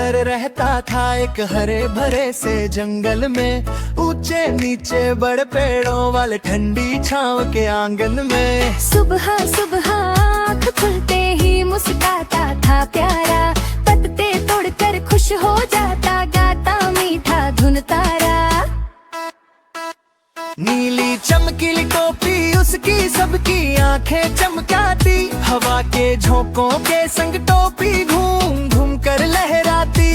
अक्सर रहता था एक हरे भरे से जंगल में, ऊंचे नीचे बड़े पेड़ों वाले ठंडी छांव के आंगन में। सुबह सुबह आँख खुलते ही मुस्कुराता था प्यारा, पत्ते तोड़कर खुश हो जाता, गाता मीठा धुन तारा। नीली चमकीली टोपी उसकी, सबकी आंखें चमकाती, हवा के झोंकों के संग टोपी घूम घूम कर लहराती।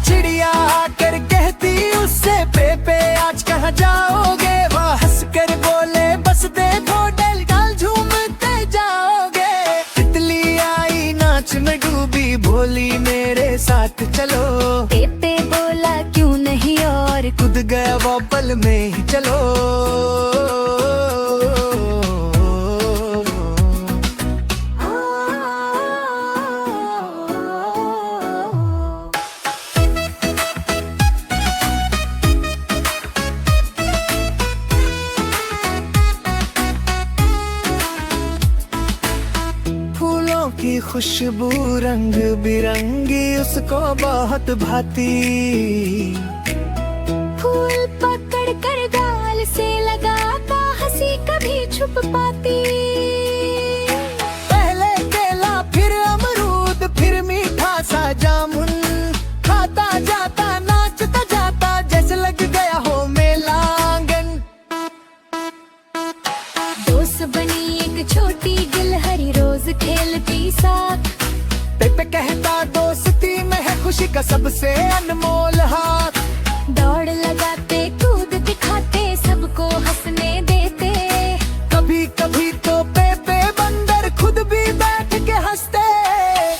चिड़िया आकर कहती उससे, पेपे आज कहाँ जाओगे, वह हंस कर बोले बस देखो डल डाल झूमते जाओगे। तितली आई नाच में डूबी, बोली मेरे साथ चलो, पेपे बोला क्यों नहीं, और कूद गया वो पल में ही चलो। फूलों की खुशबू रंग बिरंगी उसको बहुत भाती, फूल पकड़ कर गाल से लगाता, हंसी कभी छुप पाती। पहले केला फिर अमरूद फिर मीठा सा जामुन, खाता जाता नाचता जाता जैसे लग गया हो मेला आंगन। दोस्त बनी एक छोटी गिलहरी, रोज खेलती साथ, पेपे कहता दोस्ती में है खुशी का सबसे अनमोल हाथ। दौड़ लगाते कूद दिखाते, सबको हंसने देते, कभी कभी तो पेपे बंदर खुद भी बैठ के हंसते।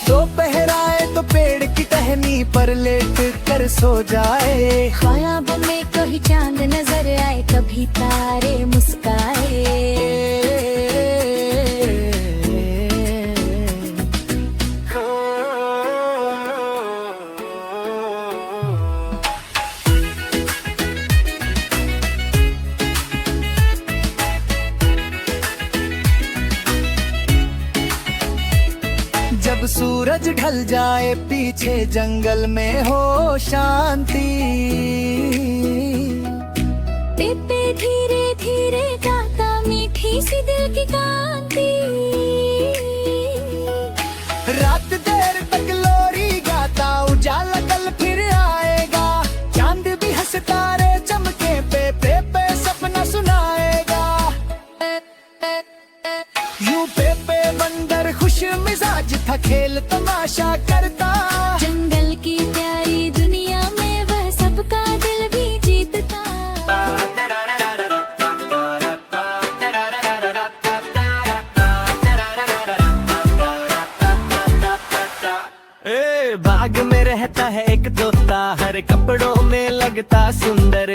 दोपहर आए तो पेड़ की टहनी पर लेट कर सो जाए, ख्वाब में कभी चांद नजर आए, कभी तारे मुस्काए। जब सूरज ढल जाए पीछे जंगल में हो शांति, पेपे धीरे धीरे गाता, मीठी सी दिल की कांति। रात देर तक लोरी गाता, उजाला कल फिर आएगा, चांद भी हंस तारे चमके, पेपे सपना सुनाएगा। यूं पेपे बंदर खुश मिजाज था, खेल तमाशा करता, जंगल की प्यारी दुनिया में वह सबका दिल भी जीतता। बाग में रहता है एक तोता, हर कपड़ों में लगता सुंदर।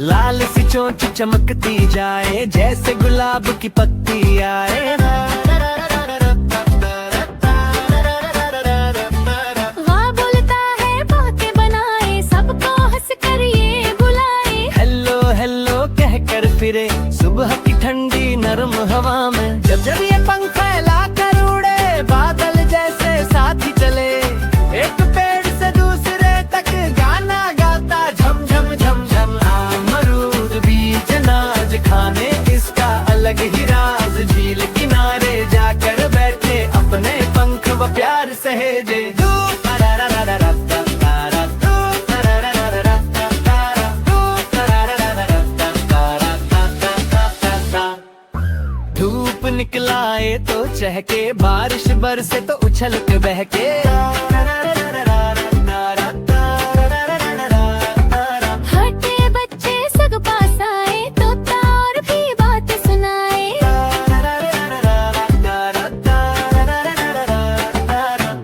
लाल सी चोंच चमकती जाए, जैसे गुलाब की पत्ती आए। वहाँ बोलता है बातें बनाए, सबको हंस कर ये बुलाए। हेलो हेलो कहकर फिरे सुबह की ठंडी नरम हवा में, जब जब ये पंख फैला कर उड़े, बादल जैसे साथ ही चले। एक पेड़ से दूसरे तक गाना गाता, झम झम झम झम। अमरूद बीज नाज खाने इसका अलग ही राज, झील किनारे जाकर बैठे, अपने पंख व प्यार सहेजे। धूप निकलाए तो चहके, बारिश बरसे तो उछल के बहके। हटे बच्चे सब पास आए, तोता और भी बात सुनाए।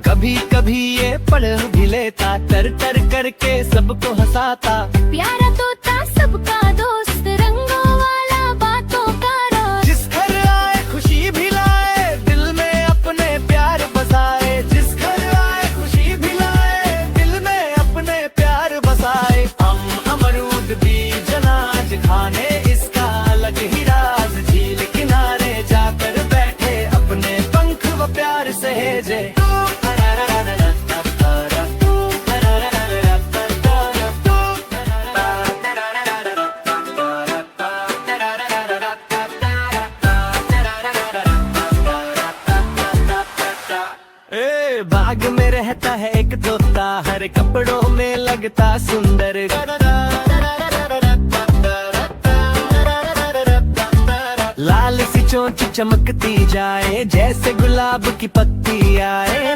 कभी कभी ये पढ़ भी लेता, तर तर करके सबको हंसाता। प्यारा तोता सबका दोस्त, रंगों वाला बातों का राज। जिस घर आए खुशी भी लाए, दिल में अपने प्यार बसाए। जिस घर आए खुशी भी लाए, दिल में अपने प्यार बसाए। अमरूद बीज अनाज खाने इसका अलग ही राज, झील किनारे जाकर बैठे, अपने पंख है एक तोता, हर कपड़ों में लगता सुंदर। लाल सी चोंच चमकती जाए, जैसे गुलाब की पत्ती आए।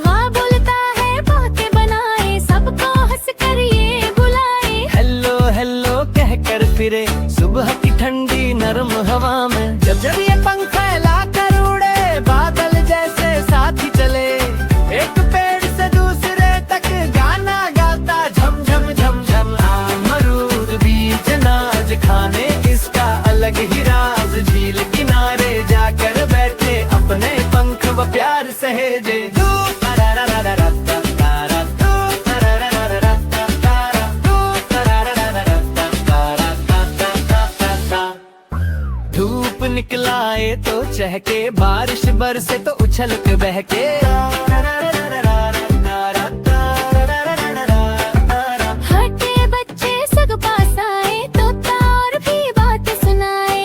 हाँ बोलता है बातें बनाए, सबको हंस कर ये बुलाए। हेलो हेलो कहकर फिरे सुबह की ठंडी नरम हवा में। जब जब ये पंख फैला कर उड़े, बादल जैसे साथ ही चले। एक पेड़ से दूसरे तक गाना गाता, झम झम झम झम। अमरूद बीज नाज खाने, इसका अलग ही राज। झील किनारे जाकर बैठे, अपने पंख व प्यार सहेजे। धूप निकलाए तो चहके, बारिश बरसे तो उछल के बहके। हटे बच्चे सग पास आए, तोता और भी बात सुनाए।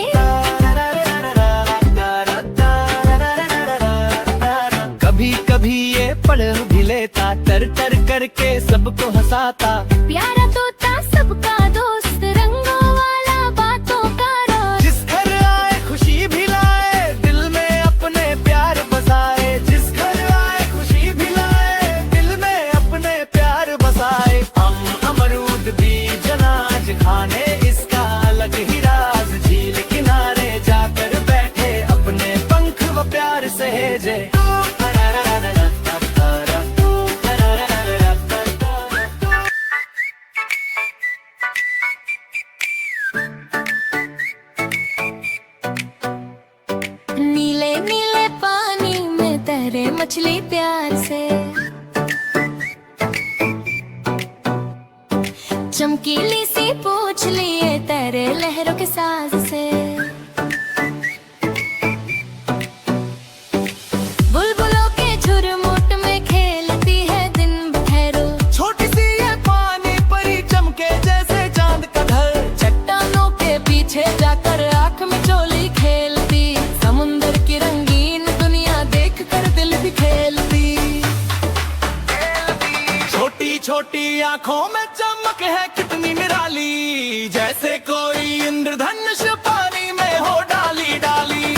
कभी कभी ये पढ़ भी लेता, तर तर करके सबको हंसाता। प्यारा तोता सबका दोस्त, रंगों वाला बातों का रोज। जिस घर आए खुशी भी लाए, दिल में अपने प्यार बसाए। जिस घर आए खुशी भी लाए, दिल में अपने प्यार बसाए। अमरूद बीज अनाज खाने, इसका अलग ही राज। झील किनारे जाकर बैठे, अपने पंख व प्यार सहेजे। नीले नीले पानी में तैरे मछली प्यार से। चमकीली सी पूछ लिए तैरे लहरों के साज से। बुलबुलों के झुरमुट में खेलती है दिन भर। छोटी सी ये पानी परी चमके, जैसे चांद का घर। चट्टानों के पीछे जाकर आंख में चोली खेलती, समुंदर की रंगीन दुनिया देख कर दिल भी खेलती। छोटी छोटी आँखों में चमक है कितनी निराली, जैसे कोई इंद्रधनुष पानी में हो डाली डाली।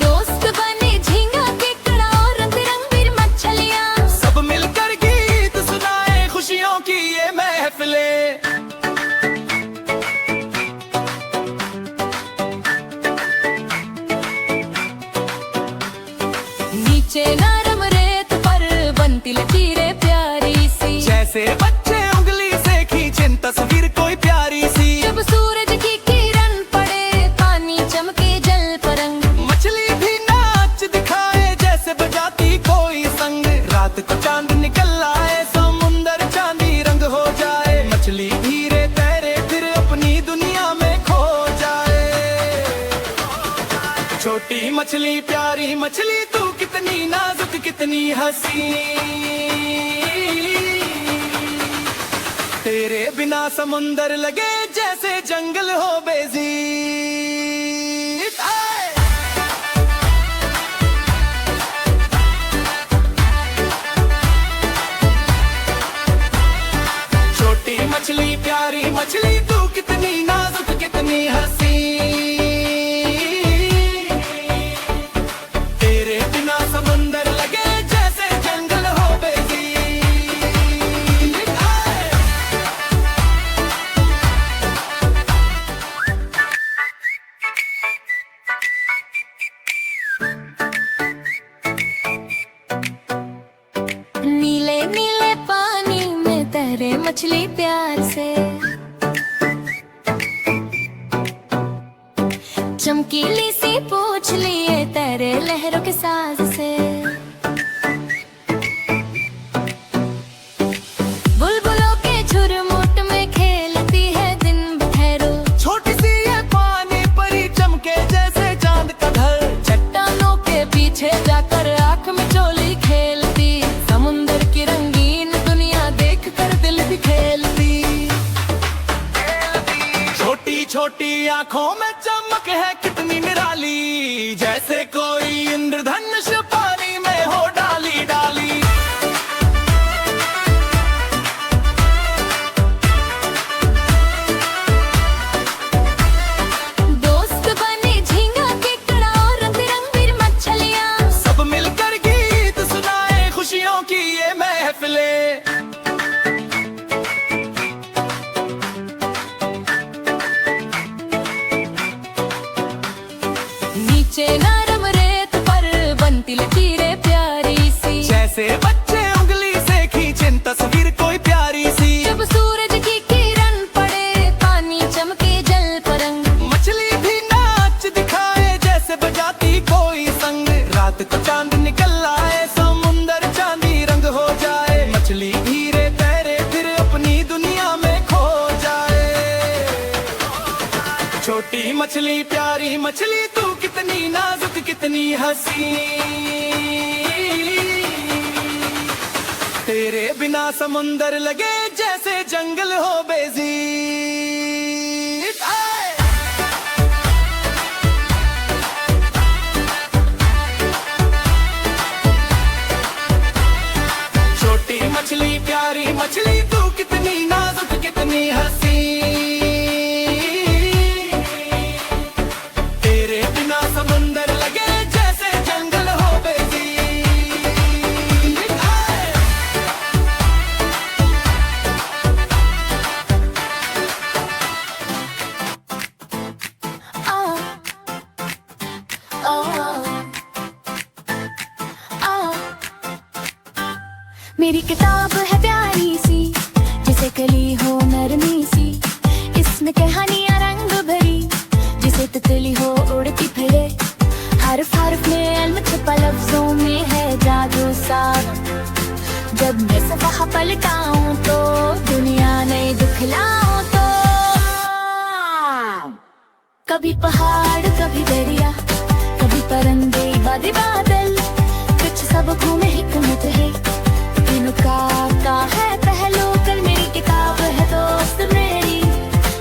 दोस्त बने झींगा केकड़ा और रंग बिरंगी मछलियाँ। सब मिलकर गीत सुनाए, खुशियों की ये महफिले। नीचे नरम रेत पर बनती लकीरें प्यारी सी, जैसे बच्चे उंगली से खींचें तस्वीर कोई प्यारी सी। जब सूरज की किरण पड़े, पानी चमके जल परंग। मछली भी नाच दिखाए, जैसे बजाती कोई संग। रात को चांद निकल आए, समुंदर चांदी रंग हो जाए। मछली धीरे तैरे, फिर अपनी दुनिया में खो जाए। छोटी मछली प्यारी मछली, तू कितनी नाजुक कितनी हंसी। तेरे बिना समुंदर लगे जैसे जंगल हो बेजी। छोटी मछली प्यारी मछली, तू कितनी नाजुक कितनी हंसी। तेरे बिना समुंदर लगे जैसे जंगल हो बेजी। नीले नीले पानी में तैरे मछली प्यार से। चमकीली सी पूछ लिए तैरे लहरों के साज से। बुलबुलों के झुरमुट में खेलती है दिन भर। छोटी सी ये पानी परी चमके, जैसे चांद का घर। चट्टानों के पीछे जाकर आंख में चोली खेलती, समुंदर की रंगीन दुनिया देख कर दिल भी खेलती। आंखों में चमक है कितनी निराली, जैसे कोई इंद्रधनुष पानी में हो डाली डाली। दोस्त बने झींगा केकड़ा और रंग बिरंगी मछलियाँ, सब मिलकर गीत सुनाए खुशियों की ये महफिले। नीचे नरम रेत पर बनती लकीरें प्यारी सी, जैसे बच्चे उंगली से खींचें तस्वीर कोई प्यारी सी। जब सूरज की किरण पड़े पानी चमके जल परंग, मछली भी नाच दिखाए जैसे बजाती कोई संग। रात को चांद निकल आए समुंदर चांदी रंग हो जाए, मछली धीरे तैरे फिर अपनी दुनिया में खो जाए। छोटी मछली प्यारी मछली तू कितनी नाजुक कितनी हंसी, तेरे बिना समुंदर लगे जैसे जंगल हो बेजी। छोटी मछली प्यारी मछली तू कितनी नाजुक कितनी हंसी, तेरे बिना समुंदर लगे जैसे जंगल हो बेजी। मेरी किताब है प्यारी सी, जिसे कली हो नरमी सी, इसमें कहानियां रंग भरी, जिसे तितली हो उड़ती फिरे। हर्फ हर्फ में इल्म छुपा लफ्जों में है जादू सा, जब मैं सफ़ा पलटाऊं तो दुनिया नहीं दिखलाऊं तो। कभी पहाड़ कभी दरिया, कभी परिंदे बादे बादल, कुछ सब घूमे हिकमत है। का है पहलू कल मेरी किताब है दोस्त मेरी,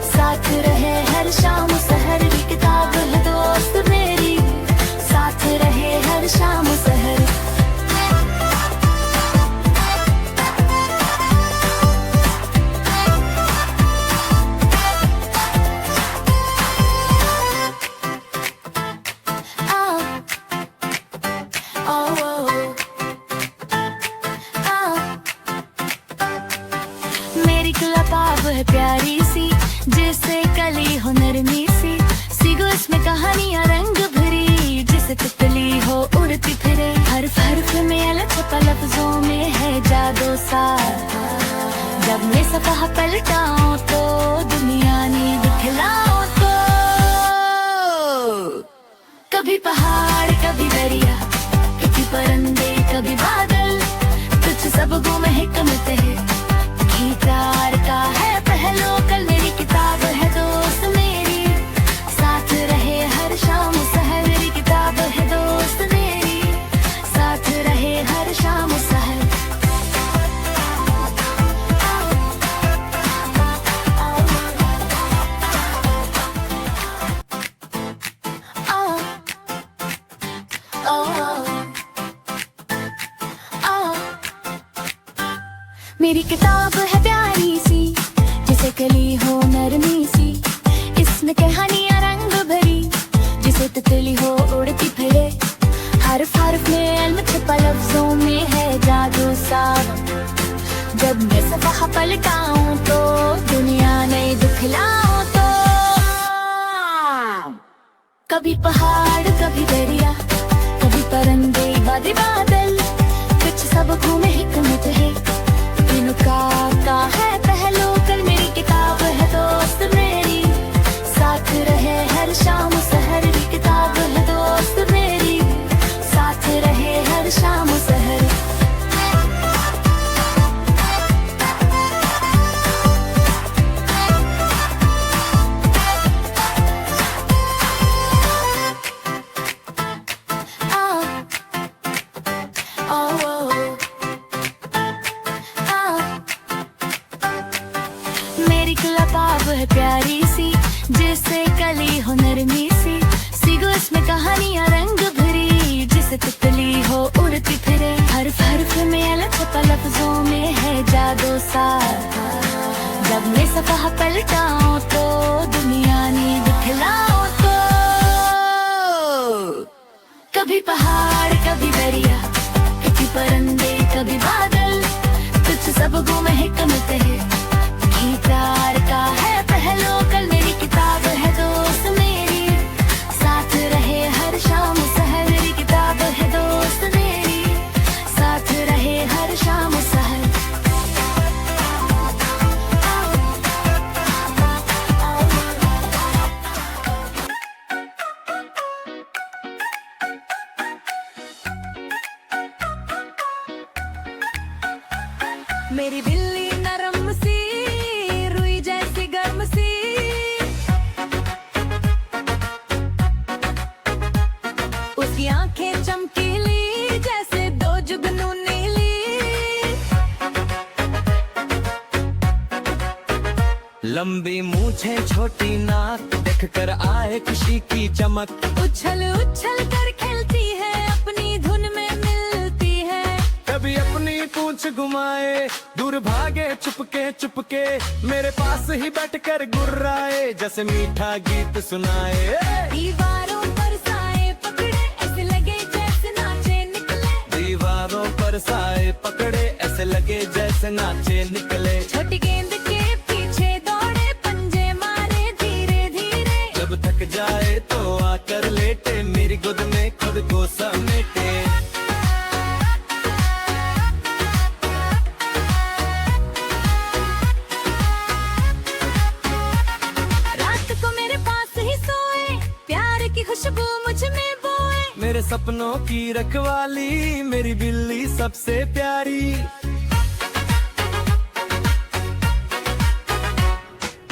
साथ रहे हर शाम सहर की किताब है दोस्त मेरी, साथ रहे हर शाम सहर। मेरी किताब है प्यारी सी, जिसे कली हो नरमी सी, सीगो इसमें कहानियां रंग भरी, जिसे तितली हो उड़ती फिरे। हर्फ हर्फ में अलग छुपा लफ्जों में है जादू सा, जब मैं सफ़ा पलटाऊं तो दुनिया नहीं दिखलाऊं तो। कभी पहाड़ कभी दरिया, कभी परिंदे कभी बादल, कुछ सब गुम हिकमत है। प्यार का है पहलू कल मेरी किताब है दोस्त मेरी, साथ रहे हर शाम सहर। मेरी किताब है दोस्त मेरी, साथ रहे हर शाम सहर। मेरी किताब है प्यारी सी, जिसे कली हो नरमी सी, इसमें कहानियां रंग भरी, जिसे तितली हो उड़ती फिरे। हर्फ हर्फ में इल्म छुपा लफ्जों में है जादू सा, जब मैं सफ़ा पलटाऊं तो दुनिया नहीं दिखलाऊं तो। कभी पहाड़ कभी दरिया, कभी परिंदे बादे बादल, कुछ सब घूमे हिकमत है। का है पहलू कल मेरी किताब है दोस्त मेरी, साथ रहे हर शाम सहर की किताब है दोस्त मेरी, साथ रहे हर शाम सहर। मेरी किताब है प्यारी सी, जिसे कली दफा पलटाऊं तो दुनिया ने दिखलाऊं तो कभी पहाड़ कभी दरिया, कभी परिंदे कभी बादल, कुछ सब गुम है कमत है, गीतार का है पहलो कल। मेरी किताब है दोस्त मेरी, साथ रहे हर शाम सहर। मेरी किताब है दोस्त मेरी, साथ रहे हर शाम सहर। मेरी बिल्ली नरम सी, रुई जैसी गर्म सी, उसकी आंखें चमकीली जैसे दो जुगनू नीली। लंबी मूछें छोटी नाक देख कर आए खुशी की चमक। उछल उछल कर खेलती है अपनी धुन में मिलती है। कभी अपनी पूंछ घुमाए दूर भागे चुपके चुपके, मेरे पास ही बैठकर गुर्राए जैसे मीठा गीत सुनाए। दीवारों पर साए पकड़े ऐसे लगे जैसे नाचे निकले। दीवारों पर साए पकड़े ऐसे लगे जैसे नाचे निकले। छोटी गेंद के पीछे दौड़े पंजे मारे धीरे धीरे। जब थक जाए तो आकर लेटे मेरी गोद में खुद को समेटे। खुशबू मुझ में बोए, मेरे सपनों की रखवाली मेरी बिल्ली सबसे प्यारी।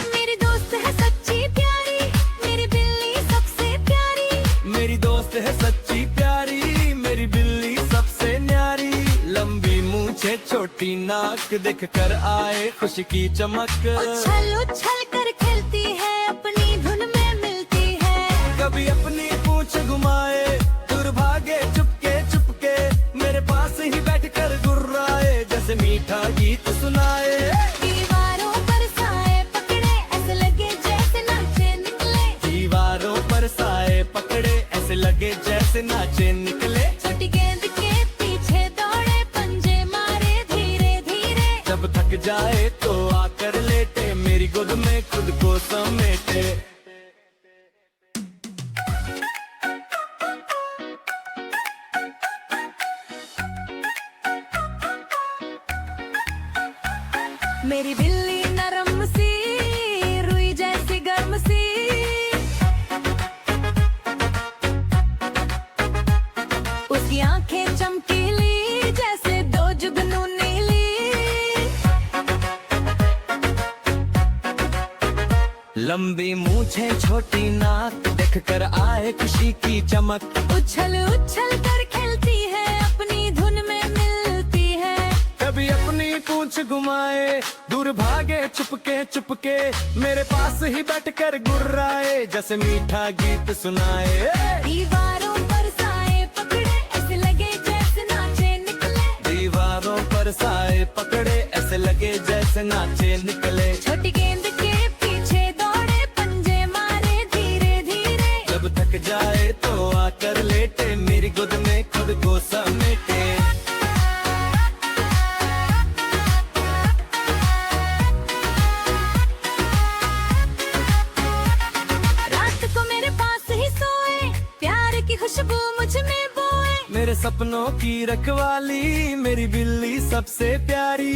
मेरी दोस्त है सच्ची प्यारी, मेरी बिल्ली सबसे प्यारी। मेरी दोस्त है सच्ची प्यारी, मेरी बिल्ली सबसे न्यारी। लंबी मूछें छोटी नाक देख कर आए खुशी की चमक। उछल उछल कर खेलती है अपनी धुन में मिलती है। कभी अपनी पूंछ घुमाए दूर भागे चुपके चुपके, मेरे पास ही बैठकर गुर्राए जैसे मीठा गीत सुनाए। दीवारों पर साए पकड़े ऐसे लगे जैसे नाचे निकले। दीवारों पर साए पकड़े ऐसे लगे जैसे नाचे निकले। छोटी गेंद के पीछे दौड़े पंजे मारे धीरे धीरे। जब थक जाए तो आकर लेटे मेरी गोद में खुद को समेटे। मेरी बिल्ली नरम सी, रुई जैसी गर्म सी, उसकी आंखें चमकीली जैसे दो जुगनू नीली। लंबी मूछें छोटी नाक देख कर आए खुशी की चमक। उछल उछल कर खेलती है अपनी धुन में मिलती है। कभी अपनी पूंछ घुमाए दूर भागे चुपके चुपके, मेरे पास ही बैठकर गुर्राए जैसे मीठा गीत सुनाए। दीवारों पर साए पकड़े ऐसे लगे जैसे नाचे निकले। दीवारों पर साए पकड़े ऐसे लगे जैसे नाचे निकले। छोटी गेंद के पीछे दौड़े पंजे मारे धीरे धीरे। जब थक जाए तो आकर लेटे मेरी गोद में खुद को समेटे। खुशबू मुझ में बोए, मेरे सपनों की रखवाली मेरी बिल्ली सबसे प्यारी।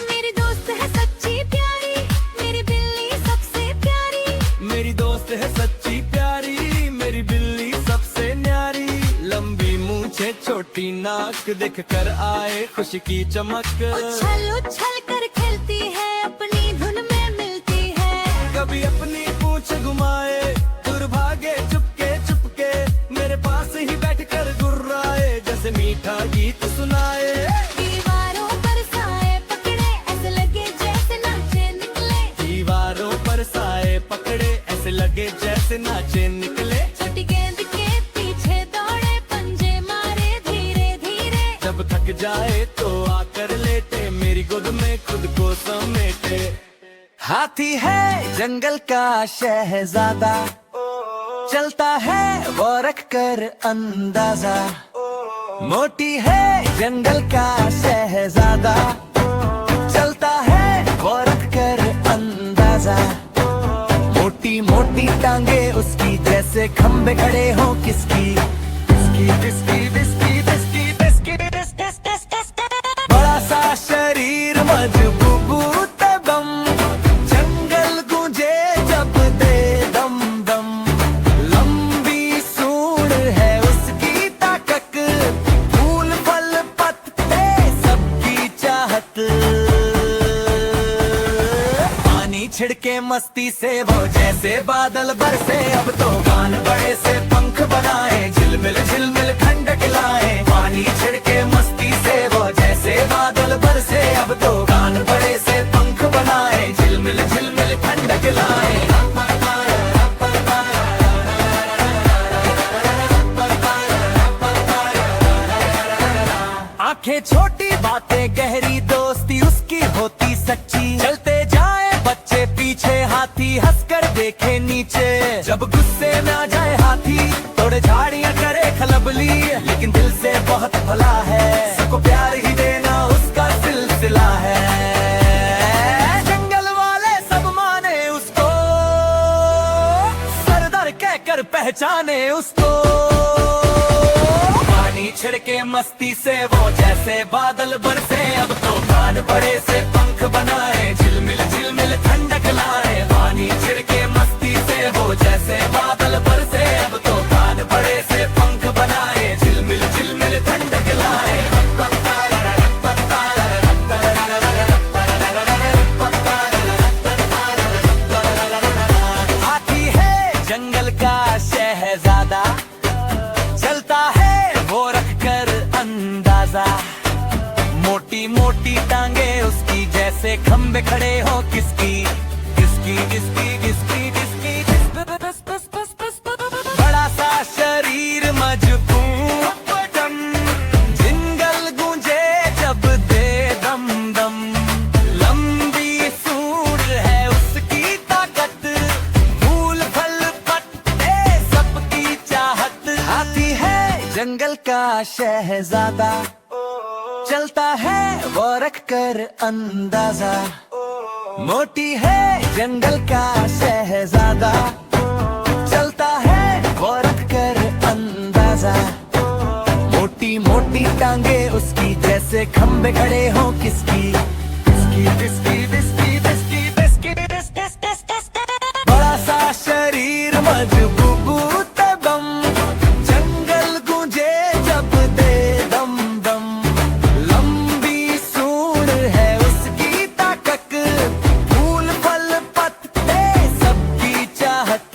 मेरी दोस्त है सच्ची प्यारी, मेरी बिल्ली सबसे प्यारी। मेरी दोस्त है सच्ची प्यारी, मेरी बिल्ली सबसे न्यारी। लंबी मूछें छोटी नाक देख कर आए खुशी की चमक। उछल उछल कर खेलती है अपनी धुन में मिलती है। कभी अपनी पूंछ घुमाए दूर भागे चुपके चुपके, मेरे पास ही बैठकर गुर्राए जैसे मीठा गीत सुनाए। दीवारों पर साए पकड़े ऐसे लगे जैसे नाचे निकले। दीवारों पर साए पकड़े ऐसे लगे जैसे नाचे निकले। छोटी गेंद के पीछे दौड़े पंजे मारे धीरे धीरे। जब थक जाए तो आकर हाथी है जंगल का शहजादा, चलता है वो रख कर अंदाजा। मोटी है जंगल का शहजादा, चलता है वो रख कर अंदाजा। मोटी मोटी टांगे उसकी जैसे खंबे खड़े हो किसकी, किसकी किसकी किसकी किसकी किसकी। बड़ा सा शरीर मजबूत बम, जंगल गूंजे जब दे दम दम। लंबी सूंड है उसकी ताकत, फूल फल पत्ते सबकी चाहत। पानी छिड़के मस्ती से वो जैसे बादल बरसे, अब तो कान बड़े से पंख बनाए, झिलमिल झिलमिल ठंडक लाए। पानी छिड़के मस्ती से वो जैसे बादल बरसे, अब तो कान बड़े से पंख बनाए, झिलमिल झिलमिल ठंडक लाए। आंखें छोटी बातें गहरी, दोस्ती उसकी होती सच्ची। चलते जाए बच्चे पीछे, हाथी हंसकर देखे नीचे। जब गुस्से में आ जाए हाथी, तोड़े झाड़ियां करे खलबली, लेकिन दिल से बहुत भला है, सबको प्यार ही देना उसका सिलसिला है। जंगल वाले सब माने उसको, सरदार कहकर पहचाने उसको। पानी छिड़के मस्ती से वो जैसे बादल बरसे, अब तो कान बड़े से पंख बनाए, झिलमिल झिलमिल ठंडक लाए। पानी छिड़के मस्ती से वो जैसे बादल बरसे, अब तो कान बड़े से पंख बनाए, झिलमिल झिलमिल ठंडक लाए। हाथी है जंगल का शहजादा, चलता है वो रख कर अंदाजा। मोटी मोटी टांगे उसकी जैसे खंबे खड़े हो किसकी, किसकी किसकी किसकी किसकी। बड़ा सा शरीर मजबूत बदन, जंगल गूंजे जब दे दम दम। लंबी सूंड है उसकी ताकत, फूल फल पत्ते सबकी चाहत। हाथी है जंगल का शहजादा, चलता है वो रख कर अंदाजा। मोटी है जंगल का शहजादा, चलता है वो रख कर अंदाजा। मोटी मोटी टांगे उसकी जैसे खंबे खड़े हो किसकी, किसकी किसकी किसकी किसकी किसकी। बड़ा सा शरीर मजबूत बम, जंगल गूंजे जब दे दम दम। लंबी सूंड है उसकी ताकत, फूल फल पत्ते सबकी चाहत।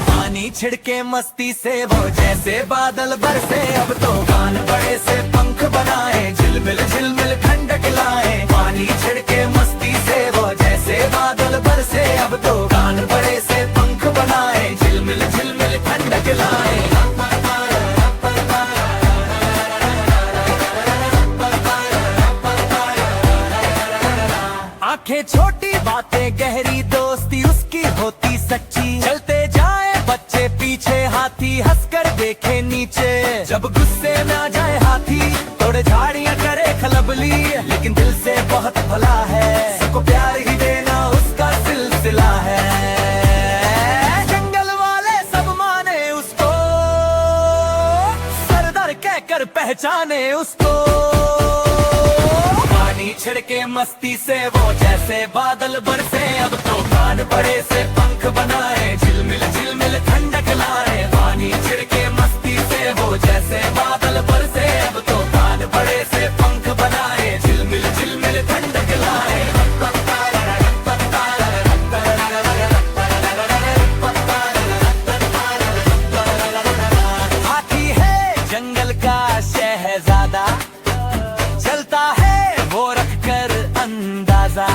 पानी छिड़के मस्ती से वो जैसे बादल बरसे, अब तो कान बड़े से पंख बनाए, झिलमिल झिलमिल ठंडक लाए। पानी छिड़के मस्ती से वो जैसे बादल बरसे, अब तो कान बड़े से पंख बनाए, झिलमिल झिलमिल ठंडक लाए। आंखें छोटी बातें गहरी, दोस्ती उसकी होती सच्ची। चलते जाए बच्चे पीछे, हाथी हंसकर देखे नीचे। जब गुस्से में आ जाए हाथी, तोड़े झाड़ियां करे खलबली, लेकिन दिल से बहुत भला है, सबको प्यार ही देना उसका सिलसिला है। जंगल वाले सब माने उसको, सरदार कहकर पहचाने उसको। पानी छिड़के मस्ती से वो जैसे बादल बरसे, अब तो कान बड़े से पंख बनाए, झिलमिल झिलमिल ठंडक लाए। पानी छिड़के मस्ती से वो जैसे बादल बरसे, अब तो कान बड़े से पंख बनाए, झिलमिल झिलमिल ठंडक लाए। हाथी है जंगल का शहजादा, चलता है वो रख कर अंदाजा।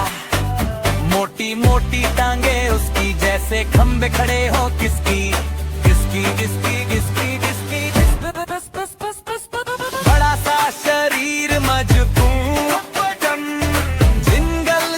मोटी मोटी टांगे उसकी जैसे खंबे खड़े हो किसकी, किसकी किसकी किसकी किसकी। बड़ा सा शरीर मजबूत बदन, जंगल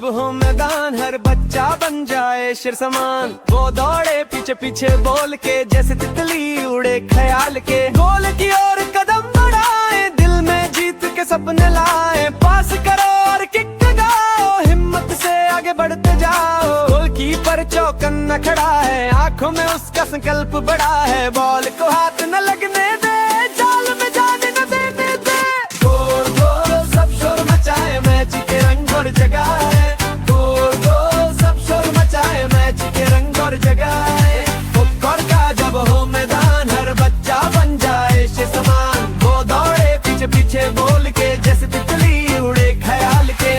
जब हो मैदान हर बच्चा बन जाए शेर समान। वो दौड़े पीछे पीछे बोल के जैसे तितली उड़े ख्याल के। गोल की ओर कदम बढ़ाए दिल में जीत के सपने लाए। पास करो और किक लगाओ हिम्मत से आगे बढ़ते जाओ। गोलकीपर चौकन्ना खड़ा है आंखों में उसका संकल्प बड़ा है। बॉल को हाथ न लगने दे जाल में जाने न देने दे। गोल गोल सब शोर मचाए मैच के रंग और जगाए। गोल गोल सब शोर मचाए मैच के रंग और जगाए। फुटबॉल का जब हो मैदान हर बच्चा बन जाए शेर समान। वो दौड़े पीछे पीछे बोल के जैसे तितली उड़े ख्याल के।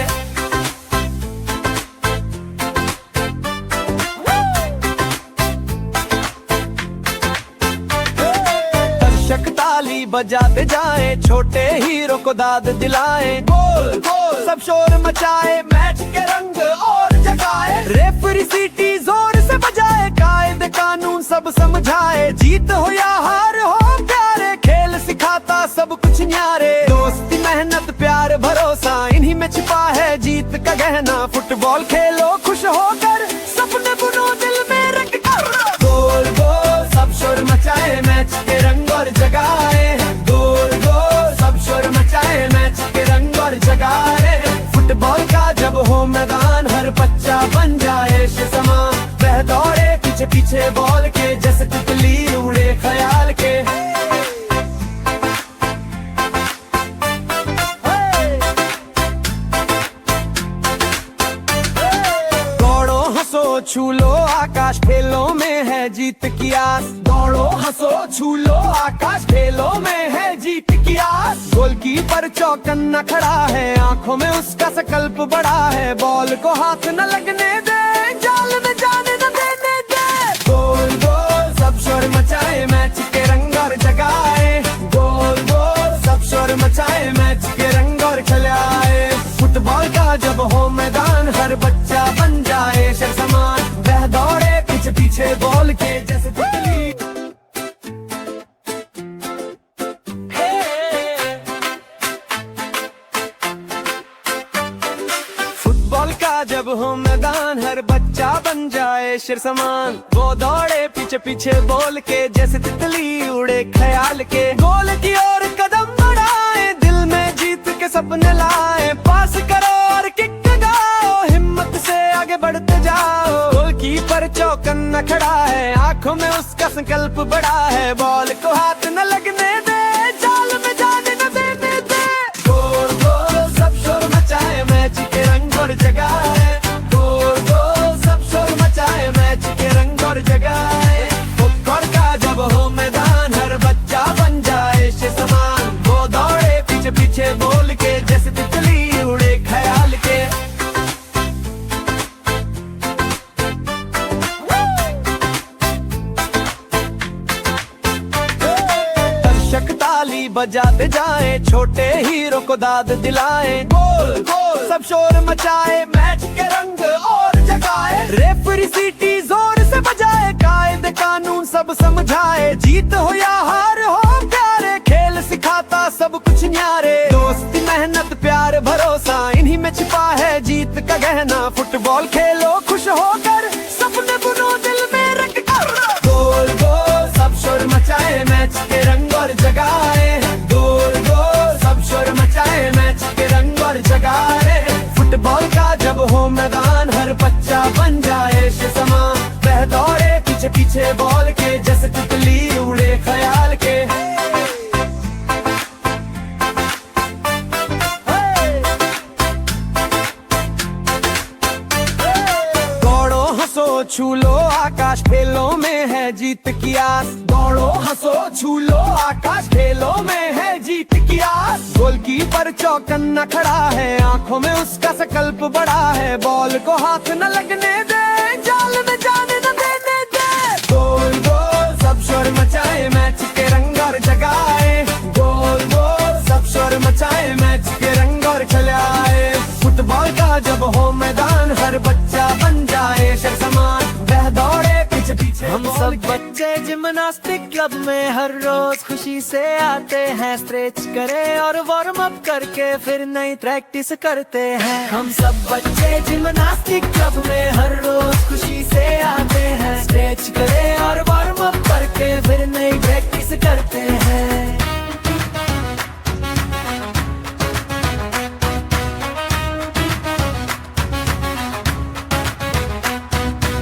दर्शक ताली बजाते जाए छोटे हीरो को दाद दिलाए। गोल गोल सब शोर मचाए मैच के रंग और जगाए। रेफरी सीटी जोर से बजाए कायदे कानून सब समझाए। जीत हो या हार हो प्यारे खेल सिखाता सब कुछ न्यारे। दोस्ती मेहनत प्यार भरोसा इन्हीं में छिपा है जीत का गहना। फुटबॉल खेलो खुश होकर सपने बुनो दिल में रंग कर। गोल गोल सब शोर मचाए मैच के रंग और जगाए। गोल गोल सब शोर मचाए मैच के रंग और जगाए। फुटबॉल का जब हो मैदान हर बच्चा बन जाए शेर समान। वह दौड़े पीछे पीछे बॉल के जैसे तितली उड़े ख्याल के। दौड़ो हंसो छू लो आकाश खेलों में है जीत की आस। दौड़ो हंसो छू लो आकाश खेलों में है जीत की आस। गोलकीपर चौकन्ना खड़ा है आंखों में उसका संकल्प बड़ा है। बॉल को हाथ न लगने दे जाल में जाने न देने दे। गोल गोल सब शोर मचाए मैच के रंग और जगाए। गोल गोल सब शोर मचाए मैच के रंग और खिलाए। फुटबॉल का जब हो मैदान हर बच्चा बन जाए शेर समान। वह दौड़े पीछे पीछे बोल के जैसे तितली। फुटबॉल का जब हो मैदान हर बच्चा बन जाए शेर समान। वो दौड़े पीछे पीछे बोल के जैसे तितली उड़े ख्याल के। गोल की ओर कदम बढ़ाए दिल में जीत के सपने लाए। पास करो और किक लगाओ हिम्मत से आगे बढ़ते जाओ। गोलकीपर चौकन्ना खड़ा है आंखों में उसका संकल्प बड़ा है। बॉल को हाथ न लगने दे जाल में जाने न देने दे। गोल गोल सब शोर मचाए मैच के रंग और जगाए। गोल गोल सब शोर मचाए मैच के रंग और जगाए। फुटबॉल का जब हो मैदान हर बच्चा बन जाए शेर समान। वो दौड़े पीछे पीछे बोल के जैसे तितली उड़े ख्याल के। दर्शक ताली बजाते जाए छोटे हीरो को दाद दिलाए। गोल गोल सब शोर मचाए मैच के रंग और जगाए। रेफरी सीटी जोर से बजाए कायदे कानून सब समझाए। जीत हो या हार हो प्यारे खेल सिखाता सब कुछ न्यारे। दोस्ती मेहनत प्यार भरोसा इन्हीं में छिपा है जीत का गहना। फुटबॉल खेलो खुश होकर सपने बुनो दिल में रंग कर। गोल गोल सब शोर मचाए मैच के रंग और जगाए। गोल गोल सब शोर मचाए मैच के रंग और जगाए। फुटबॉल का जब हो मैदान हर बच्चा बन जाए शेर समान। वह दौड़े पीछे पीछे बॉल के जैसे तितली उड़े ख्याल के। दौड़ो हंसो छू लो आकाश खेलों में है जीत की आस। दौड़ो हंसो छू लो आकाश खेलों में है जीत की आस। गोलकीपर चौकन्ना खड़ा है आंखों में उसका संकल्प बड़ा है। बॉल को हाथ न लगने दे जाल में जाने न देने दे। गोल गोल सब शोर मचाए मैच के रंग और जगाए। गोल गोल सब शोर मचाए मैच के रंग और खिलाए। फुटबॉल का जब हो मैदान हर बच्चा बन जाए शेर समान। वह दौड़े पीछे पीछे हम सब बच्चे जिम्नास्टिक क्लब में हर रोज खुशी से आते हैं। स्ट्रेच करे और वार्म अप करके फिर नई प्रैक्टिस करते हैं। हम सब बच्चे जिम्नास्टिक क्लब में हर रोज खुशी से आते हैं। स्ट्रेच करे और वार्म अप करके फिर नई प्रैक्टिस करते हैं।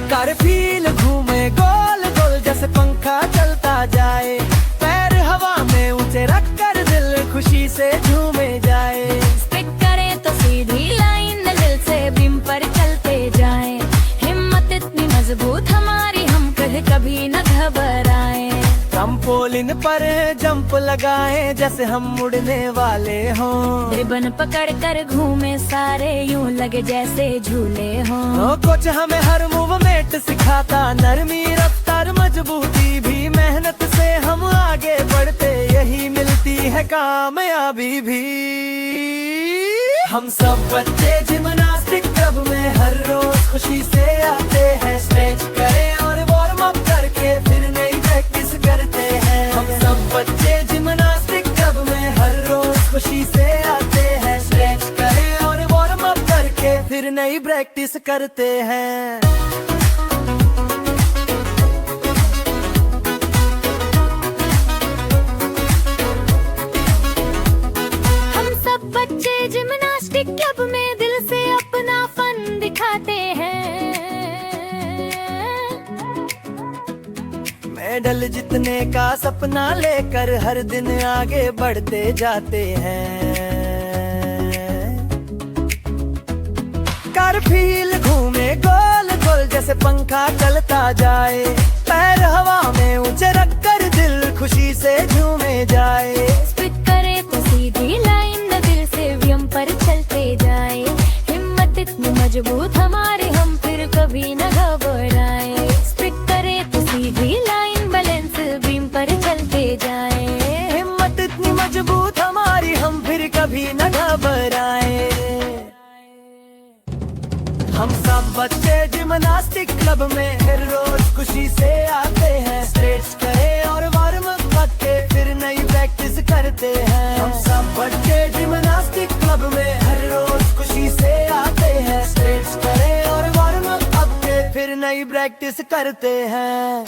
कर फील घूमे गोल गोल जैसे पंखा चलता जाए। पैर हवा में ऊंचे रख कर दिल खुशी से झूमे जाए। स्टिक करे तो सीधी लाइन दिल से बीम पर चलते जाए। हिम्मत इतनी मजबूत हमारी हम कभी न घबराए। ट्रम्पोलिन पर जंप लगाए जैसे हम उड़ने वाले हों। रिबन पकड़ कर घूमे सारे यूं लगे जैसे झूले हों। कोच हमें हर मूवमेंट सिखाता, नरमी रफ्तार मजबूती भी। मेहनत से हम आगे बढ़ते, यही मिलती है कामयाबी भी। हम सब बच्चे जिम्नास्टिक क्लब में हर रोज खुशी से आते हैं। स्ट्रेच करें और वार्म अप करके फिर नई प्रैक्टिस करते हैं। हम सब बच्चे जिम्नास्टिक क्लब में हर रोज खुशी से आते हैं। स्ट्रेच करें और वार्म अप करके फिर नई प्रैक्टिस करते हैं। बच्चे जिम्नास्टिक क्लब में दिल से अपना फन दिखाते हैं। मेडल जीतने का सपना लेकर हर दिन आगे बढ़ते जाते हैं। कर फील घूमे गोल गोल जैसे पंखा चलता जाए। पैर हवा में ऊंचे रख कर दिल खुशी से झूमे जाए। स्टिक करे तो सीधी लाइन पर चलते जाए। हिम्मत इतनी मजबूत हमारे हम फिर कभी न घबराए। स्टिक करे तो सीधी लाइन बैलेंस बीम पर चलते जाए। हिम्मत इतनी मजबूत हमारी हम फिर कभी न घबराए। हम सब बच्चे जिम्नास्टिक क्लब में हर रोज खुशी से आते हैं। स्ट्रेच करे और वार्म अप करके फिर नई प्रैक्टिस करते हैं। हम सब बच्चे जिम्नास्टिक क्लब में हर रोज खुशी से आते हैं। स्ट्रेच करे और वार्म अप करके फिर नई प्रैक्टिस करते हैं।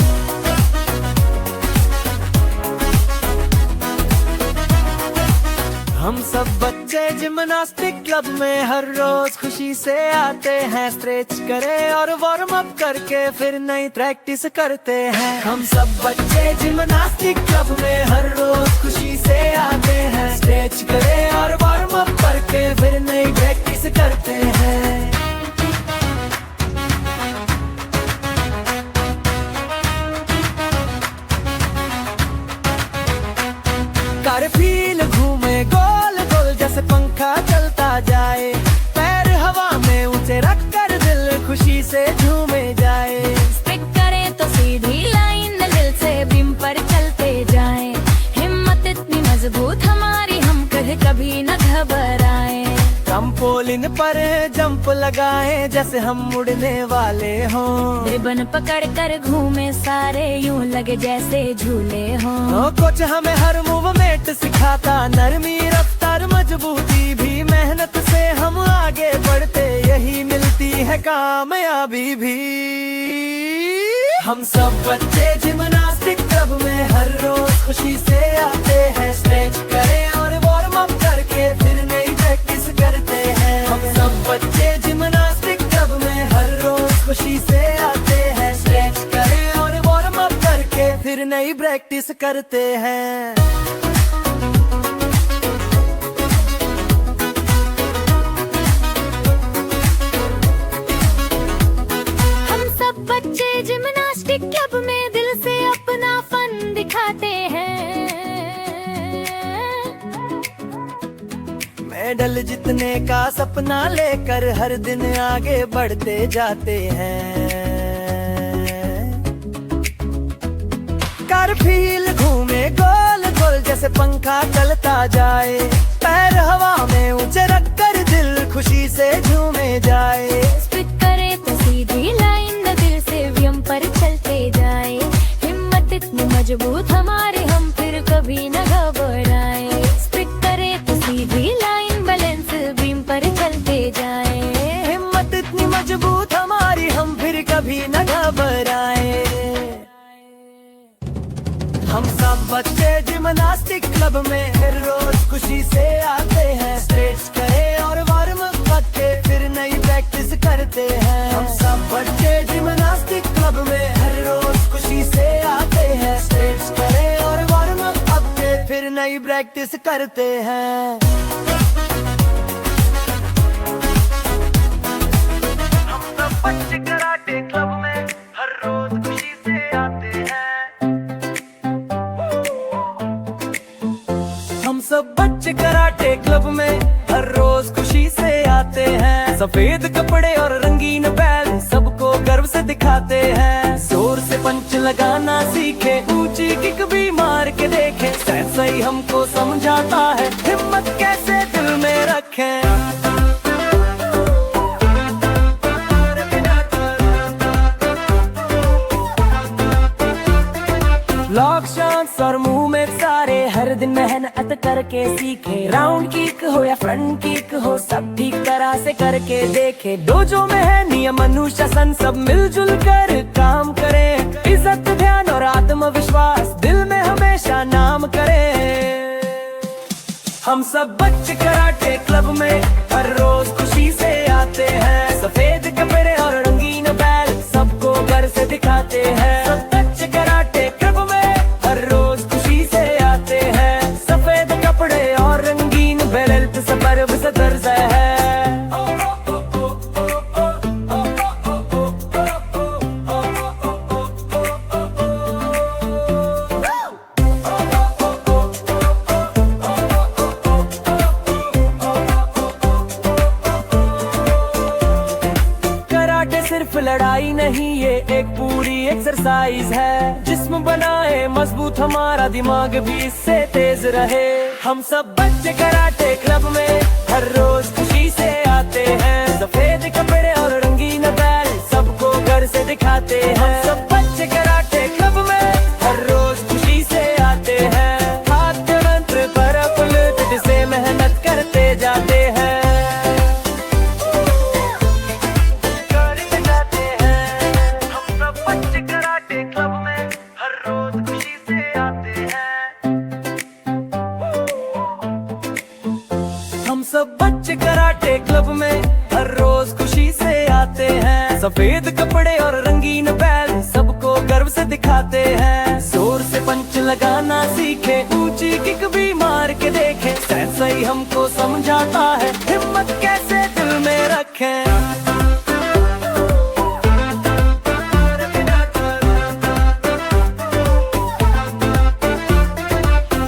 हम सब बच्चे जिम्नास्टिक क्लब में हर रोज खुशी से आते हैं। स्ट्रेच करे और वार्म अप करके फिर नई प्रैक्टिस करते हैं। हम सब बच्चे जिम्नास्टिक क्लब में हर रोज खुशी से आते हैं। स्ट्रेच करे और वार्म अप करके फिर नई प्रैक्टिस करते हैं। कर फील घूमे गोल गोल जैसे पंखा चलता जाए। पैर हवा में ऊंचे रख कर दिल खुशी से झूमे जाए। स्टिक करे तो सीधी लाइन दिल से बीम पर चलते जाए। हिम्मत इतनी मजबूत हमारी हम कभी न घबराए। ट्रम्पोलिन पर जंप लगाए जैसे हम उड़ने वाले हों। रिबन पकड़ कर घूमे सारे यूं लगे जैसे झूले हों। कोच हमें हर मूवमेंट सिखाता, नरमी रफ्तार मजबूती भी। मेहनत से हम आगे बढ़ते, यही मिलती है कामयाबी भी। हम सब बच्चे जिम्नास्टिक क्लब में हर रोज खुशी से आते हैं। स्ट्रेच करें और वार्म अप करके फिर नई प्रैक्टिस करते हैं। हम सब बच्चे जिम्नास्टिक क्लब में हर रोज खुशी से आते हैं। स्ट्रेच करें और वार्म अप करके फिर नई प्रैक्टिस करते हैं। बच्चे जिम्नास्टिक क्लब में दिल से अपना फन दिखाते हैं। मेडल जीतने का सपना लेकर हर दिन आगे बढ़ते जाते हैं। कर फील घूमे गोल गोल जैसे पंखा चलता जाए। पैर हवा में ऊंचे रख कर दिल खुशी से झूमे जाए। स्टिक करे तो सीधी लाइन दिल से व्यम पर चलते जाए। बच्चे जिम्नास्टिक क्लब में हर रोज खुशी से आते हैं। स्ट्रेच करे और वार्म अप करके फिर नई प्रैक्टिस करते हैं। हम सब बच्चे जिम्नास्टिक क्लब में हर रोज खुशी से आते हैं। स्ट्रेच करे और वार्म अप करके फिर नई प्रैक्टिस करते हैं। बच्चे कराटे क्लब में हर रोज खुशी से आते हैं। हम सब बच्चे कराटे क्लब में हर रोज खुशी से आते हैं। सफेद कपड़े और रंगीन बैल सबको गर्व से दिखाते हैं। जोर से पंच लगाना सीखे, ऊंची किक भी मार के देखे। सही हमको समझाता है हिम्मत कैसे दिल में रखें। लॉक शॉट्स और मूवमेंट सारे हर दिन मेहनत करके सीखे। राउंड किक हो या फ्रंट किक हो सब ठीक तरह से करके देखे। डोजो में है नियम अनुशासन सब मिलजुल कर काम करें। इज्जत ध्यान और आत्मविश्वास दिल में हमेशा नाम करें। हम सब बच्चे कराटे क्लब में हर रोज खुशी से आते हैं। सफेद कपड़े और रंगीन बैल सबको घर से दिखाते हैं। सब बच्चे कराटे क्लब में हर रोज खुशी से आते हैं। सफेद कपड़े और रंगीन बेल्ट से पर्व से दर्ज है। सिर्फ लड़ाई नहीं ये एक पूरी एक्सरसाइज है। जिस्म बनाए मजबूत हमारा दिमाग भी इससे तेज रहे। हम सब बच्चे कराटे क्लब में हर रोज खुशी से आते हैं। सफेद कपड़े और रंगीन बैल सबको घर से दिखाते हैं। हम सब बच्चे कराटे क्लब में हर रोज खुशी से आते हैं। हाथ मंत्र पर उलट से मेहनत करते जाते हैं। हम सब बच्चे कराटे क्लब में हर रोज खुशी से आते हैं। सफेद कपड़े और रंगीन बैल सबको गर्व से दिखाते हैं। जोर से पंच लगाना सीखे, ऊंची किक भी मार के देखे। सही हमको समझाता है हिम्मत कैसे दिल में रखें।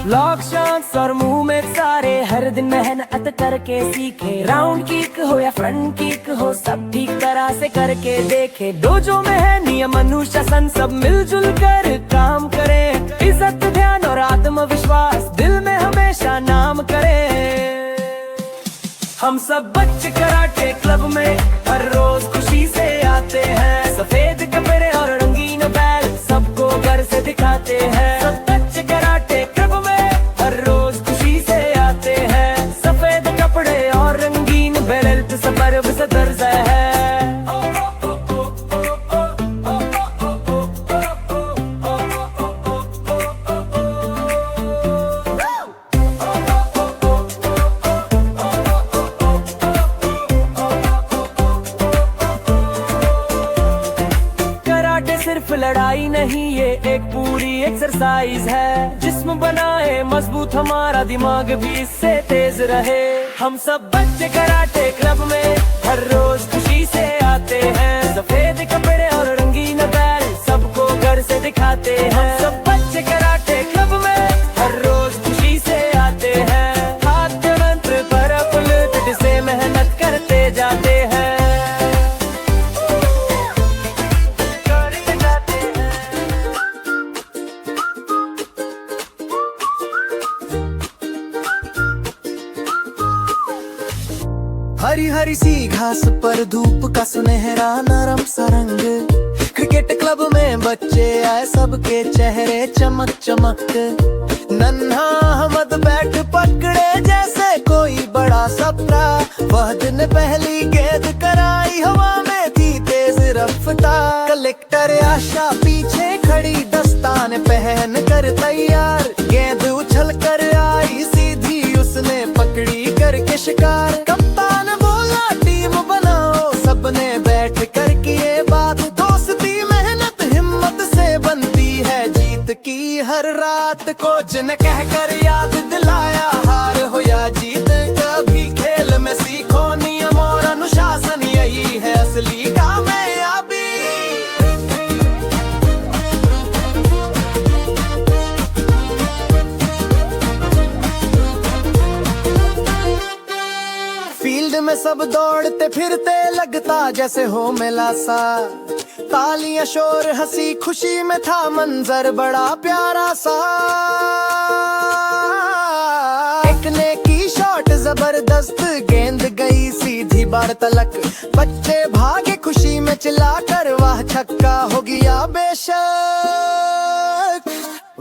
लॉक शॉट्स और मूवमेंट सारे हर दिन मेहनत करके सीखे। राउंड किक हो या फ्रंट किक हो सब ठीक तरह से करके देखे। डोजो में है नियम अनुशासन सब मिलजुल कर काम करें। इज्जत ध्यान और आत्मविश्वास दिल में हमेशा नाम करें। हम सब बच्चे कराटे क्लब में हर रोज खुशी से आते हैं। सफेद कपड़े और रंगीन बैल सबको घर से दिखाते हैं। सब बच्चे कराटे क्लब में हर रोज खुशी से आते हैं। सफेद कपड़े और रंगीन बेल्ट से पर्व से दर्ज है। सिर्फ लड़ाई नहीं ये एक पूरी एक्सरसाइज है। जिस्म बनाए मजबूत हमारा दिमाग भी इससे तेज रहे। हम सब बच्चे कराटे क्लब में हर रोज खुशी से आते हैं। सफेद कपड़े और रंगीन बैल सबको घर से दिखाते हैं। हम सब बच्चे कराटे क्लब में हर रोज खुशी से आते हैं। हाथ मंत्र पर उलट से मेहनत करते जाते हैं। हरी हरी सी घास पर धूप का सुनहरा नरम सा रंग। क्रिकेट क्लब में बच्चे आए सबके चेहरे चमक चमक। नन्हा अहमद बैट पकड़े जैसे कोई बड़ा सपना। वह दिन पहली गेंद कराई हवा में थी तेज रफ्तार। कलेक्टर आशा पीछे खड़ी दस्तान पहन कर तैयार। शिकार। कप्तान बोला टीम बनाओ, सबने बैठ कर किए बात। दोस्ती मेहनत हिम्मत से बनती है जीत की हर रात। कोच ने कहकर याद दिलाया, हार हो या जीत कभी खेल में सीखो नियम और अनुशासन, यही है असली कामयाबी। फील्ड में सब दौड़ते फिरते, लगता जैसे हो मेला सा। तालियां शोर हंसी खुशी में था मंजर बड़ा प्यारा सा। एक ने की शॉट जबरदस्त, गेंद गई सीधी बार तलक। बच्चे भागे खुशी में चिल्लाकर, वाह छक्का हो गया बेशक।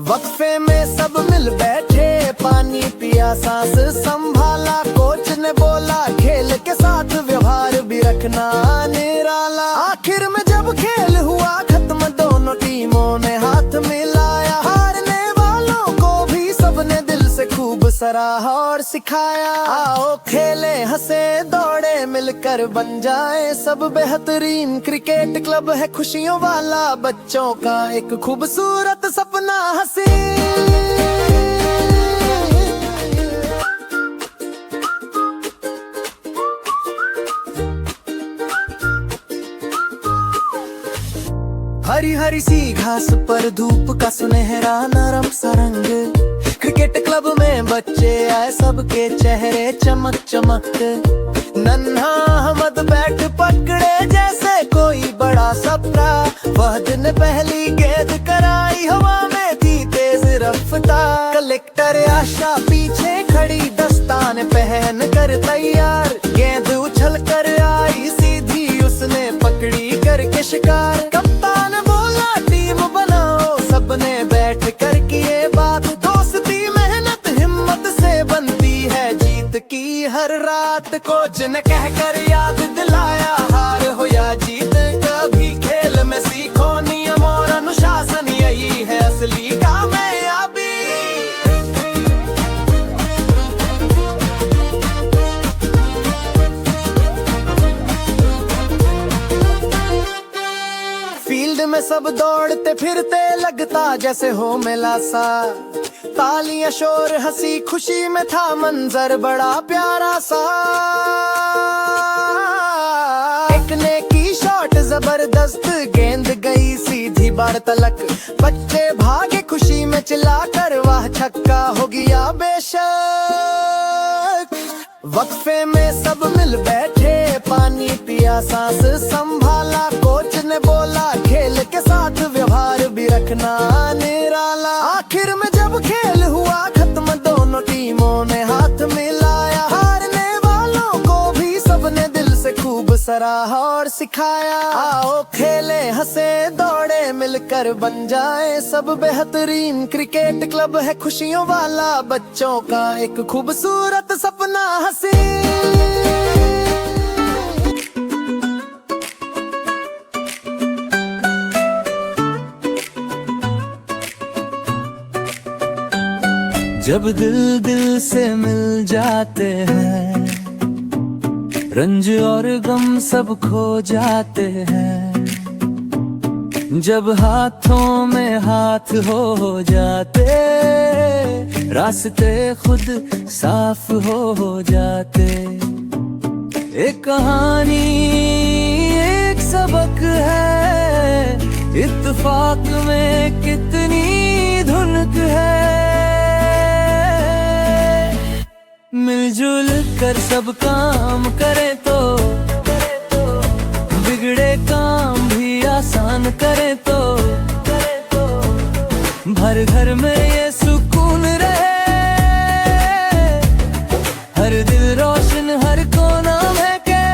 वक्फे में सब मिल बैठे, पानी पिया सांस संभाला। कोच ने बोला खेल के साथ व्यवहार भी रखना निराला। आखिर में जब खेल हुआ खत्म, दोनों टीमों ने हाथ मिलाया। हारने वालों को भी सबने दिल से खूब सराहा और सिखाया। आओ खेले हंसे दौड़े मिलकर बन जाए सब बेहतरीन। क्रिकेट क्लब है खुशियों वाला, बच्चों का एक खूबसूरत सपना हसीन। हरी हरी सी घास पर धूप का सुनहरा नरम सा रंग। क्रिकेट क्लब में बच्चे आए, सबके चेहरे चमक चमक। नन्हा अहमद बैट पकड़े जैसे कोई बड़ा सपना। वह दिन पहली गेंद कराई, हवा में थी तेज रफ्तार। कलेक्टर आशा पीछे खड़ी, दस्तान पहन कर तैयार। गेंद उछल कर आई सीधी, उसने पकड़ी करके शिकार। कप्तान बोला टीम बनाओ, सबने बैठ कर किए बात। दोस्ती मेहनत हिम्मत से बनती है जीत की हर रात। कोच ने कहकर याद दिलाया, हार हो या जीत कभी खेल में सीखो नियम और अनुशासन, यही है असली कामयाबी। फील्ड में सब दौड़ते फिरते, लगता जैसे हो मेला सा। तालियां शोर हंसी खुशी में था मंजर बड़ा प्यारा सा। एक ने की शॉट जबरदस्त, गेंद गई सीधी बार तलक। बच्चे भागे खुशी में चिल्लाकर, वाह छक्का हो गया बेशक। वक्फे में सब मिल बैठे, पानी पिया सांस संभाला। कोच ने बोला खेल के साथ व्यवहार भी रखना निराला। आखिर में जब खेल हुआ खत्म, दोनों टीमों ने हाथ मिलाया। हारने वालों को भी सबने दिल से खूब सराहा और सिखाया। आओ खेले हंसे दौड़े मिलकर बन जाए सब बेहतरीन। क्रिकेट क्लब है खुशियों वाला, बच्चों का एक खूबसूरत सपना हसीन। जब दिल दिल से मिल जाते हैं, रंज और गम सब खो जाते हैं। जब हाथों में हाथ हो जाते, रास्ते खुद साफ हो जाते। एक कहानी एक सबक है, इत्तेफाक में कितनी धुनक है। मिलजुल कर सब काम करें तो बिगड़े काम भी आसान करें तो भर घर में ये सुकून रहे। हर दिल रोशन हर कोना में के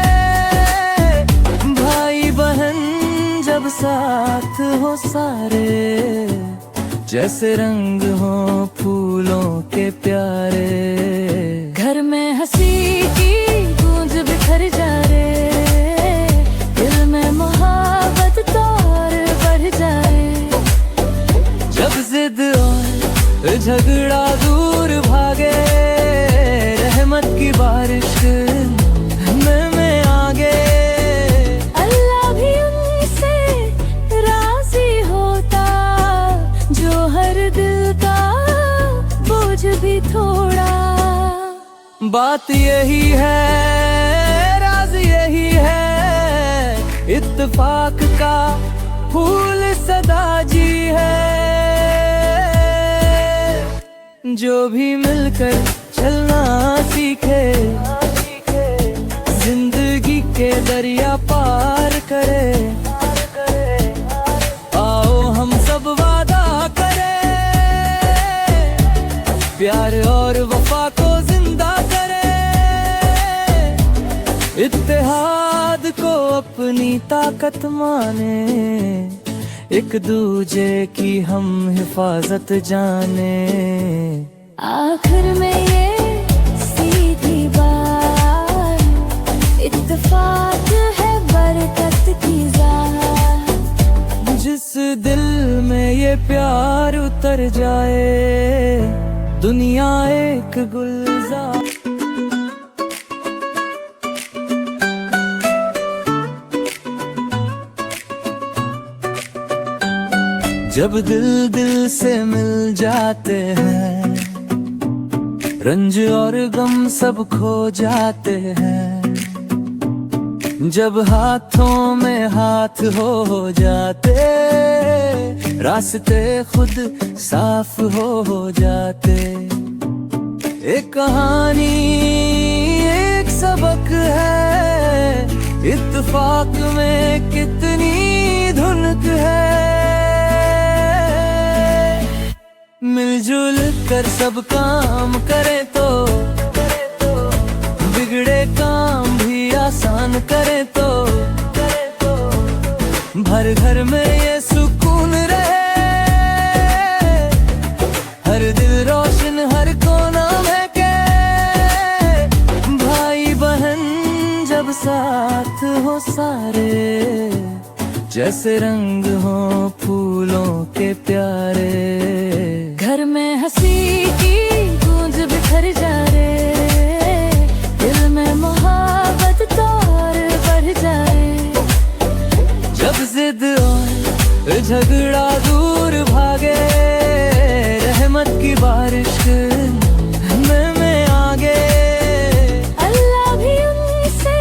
भाई बहन जब साथ हो सारे, जैसे रंग हो फूलों के प्यारे। घर में हंसी की गूंज बिखर जा रे, दिल में मोहब्बत तौर बढ़ जाए। जब जिद और झगड़ा दूर भागे, रहमत की बारिश में आगे। अल्लाह भी उनसे राजी होता जो हर दिल का बोझ भी थोड़ा। बात यही है, राज यही है, इत्तेफाक का फूल सदा जी है। जो भी मिलकर चलना सीखे, जिंदगी के दरिया पार करे। आओ हम सब वादा करें, प्यार और वफा को जिंदा करें। इत्तेहाद को अपनी ताकत माने, एक दूजे की हम हिफाजत जाने। आखिर में ये सीधी बात, इत्तेफाक है बरकत की ज़ात। जिस दिल में ये प्यार उतर जाए, दुनिया एक गुलजार। जब दिल दिल से मिल जाते हैं, रंज और गम सब खो जाते हैं। जब हाथों में हाथ हो जाते, रास्ते खुद साफ हो जाते। एक कहानी एक सबक है, इत्तेफाक में कितनी धुनक है। मिलजुल कर सब काम करें तो बिगड़े काम भी आसान करें तो भर घर में ये सुकून रहे। हर दिल रोशन हर कोना महके, भाई बहन जब साथ हो सारे, जैसे रंग हो फूलों के प्यारे। घर में हंसी की गूंज बिखर जा रे, दिल में मोहब्बत तो और बढ़ जाए। जब जिद और झगड़ा दूर भागे, रहमत की बारिश में आगे। अल्लाह भी उनसे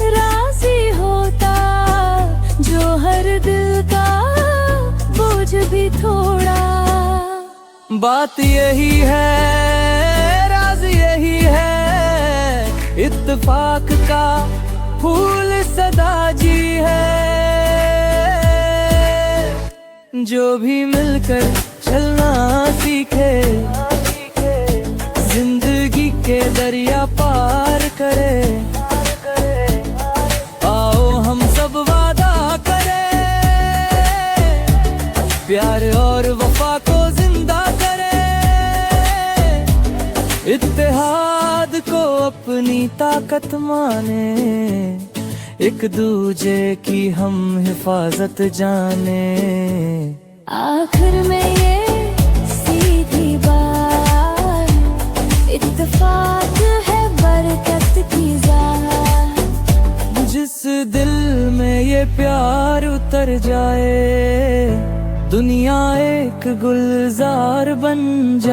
राजी होता जो हर दिल का बोझ भी थोड़ा। बात यही है, राज यही है, इत्तेफाक का फूल सदा जी है। जो भी मिलकर चलना सीखे, जिंदगी के दरिया पार करे। आओ हम सब वादा करें, प्यार और वफा को जिंदा करें। इत्तेहाद को अपनी ताकत माने, एक दूजे की हम हिफाजत जाने। आखिर में ये सीधी बात, इत्तेफाक है बरकत की ज़ात। जिस दिल में ये प्यार उतर जाए, दुनिया एक गुलजार बन जाए।